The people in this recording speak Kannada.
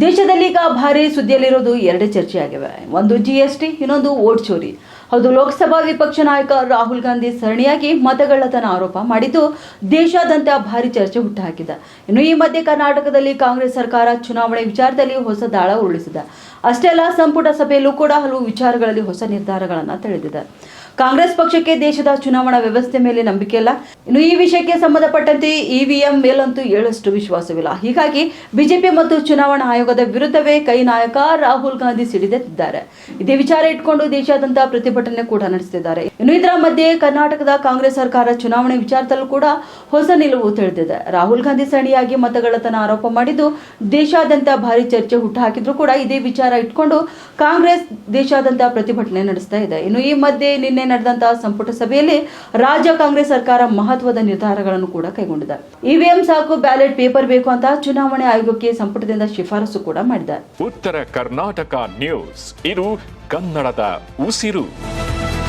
ದೇಶದಲ್ಲಿ ಈಗ ಭಾರಿ ಸುದ್ದಿಯಲ್ಲಿರೋದು ಎರಡೇ ಚರ್ಚೆಯಾಗಿವೆ. ಒಂದು GST, ಇನ್ನೊಂದು ವೋಟ್ ಚೋರಿ. ಹೌದು, ಲೋಕಸಭಾ ವಿಪಕ್ಷ ನಾಯಕ ರಾಹುಲ್ ಗಾಂಧಿ ಸರಣಿಯಾಗಿ ಮತಗಳ್ಳತನ ಆರೋಪ ಮಾಡಿದ್ದು ದೇಶಾದ್ಯಂತ ಭಾರಿ ಚರ್ಚೆ ಹುಟ್ಟುಹಾಕಿದೆ. ಇನ್ನು ಈ ಮಧ್ಯೆ ಕರ್ನಾಟಕದಲ್ಲಿ ಕಾಂಗ್ರೆಸ್ ಸರ್ಕಾರ ಚುನಾವಣೆ ವಿಚಾರದಲ್ಲಿ ಹೊಸ ದಾಳ ಉರುಳಿಸಿದೆ. ಅಷ್ಟೇ ಅಲ್ಲ, ಸಂಪುಟ ಸಭೆಯಲ್ಲೂ ಕೂಡ ಹಲವು ವಿಚಾರಗಳಲ್ಲಿ ಹೊಸ ನಿರ್ಧಾರಗಳನ್ನು ತಳೆದಿದೆ. ಕಾಂಗ್ರೆಸ್ ಪಕ್ಷಕ್ಕೆ ದೇಶದ ಚುನಾವಣಾ ವ್ಯವಸ್ಥೆ ಮೇಲೆ ನಂಬಿಕೆ ಇಲ್ಲ. ಇನ್ನು ಈ ವಿಷಯಕ್ಕೆ ಸಂಬಂಧಪಟ್ಟಂತೆ EVM ಮೇಲಂತೂ ಏಳಷ್ಟು ವಿಶ್ವಾಸವಿಲ್ಲ. ಹೀಗಾಗಿ ಬಿಜೆಪಿ ಮತ್ತು ಚುನಾವಣಾ ಆಯೋಗದ ವಿರುದ್ಧವೇ ಕೈ ನಾಯಕ ರಾಹುಲ್ ಗಾಂಧಿ ಸಿಡಿದೆದ್ದಿದ್ದಾರೆ. ಇದೇ ವಿಚಾರ ಇಟ್ಕೊಂಡು ದೇಶಾದ್ಯಂತ ಪ್ರತಿಭಟನೆ ಕೂಡ ನಡೆಸುತ್ತಿದ್ದಾರೆ. ಇನ್ನು ಇದರ ಮಧ್ಯೆ ಕರ್ನಾಟಕದ ಕಾಂಗ್ರೆಸ್ ಸರ್ಕಾರ ಚುನಾವಣೆ ವಿಚಾರದಲ್ಲೂ ಕೂಡ ಹೊಸ ನಿಲುವು ತಿಳಿದಿದೆ. ರಾಹುಲ್ ಗಾಂಧಿ ಸರಣಿಯಾಗಿ ಮತಗಳ್ಳತನ ಆರೋಪ ಮಾಡಿದ್ದು ದೇಶಾದ್ಯಂತ ಭಾರಿ ಚರ್ಚೆ ಹುಟ್ಟುಹಾಕಿದ್ರು ಕೂಡ ಇದೇ ವಿಚಾರ ಇಟ್ಕೊಂಡು ಕಾಂಗ್ರೆಸ್ ದೇಶಾದ್ಯಂತ ಪ್ರತಿಭಟನೆ ನಡೆಸ್ತಾ ಇದೆ. ಇನ್ನು ಈ ಮಧ್ಯೆ ನಿನ್ನೆ ನಡೆದಂತಹ ಸಂಪುಟ ಸಭೆಯಲ್ಲಿ ರಾಜ್ಯ ಕಾಂಗ್ರೆಸ್ ಸರ್ಕಾರ ಮಹತ್ವದ ನಿರ್ಧಾರಗಳನ್ನು ಕೂಡ ಕೈಗೊಂಡಿದೆ. EVM ಸಾಕು, ಬ್ಯಾಲೆಟ್ ಪೇಪರ್ ಬೇಕು ಅಂತ ಚುನಾವಣೆ ಆಯೋಗಕ್ಕೆ ಸಂಪುಟದಿಂದ ಶಿಫಾರಸು ಕೂಡ ಮಾಡಿದೆ. ಉತ್ತರ ಕರ್ನಾಟಕ ನ್ಯೂಸ್, ಇದು ಕನ್ನಡದ ಉಸಿರು.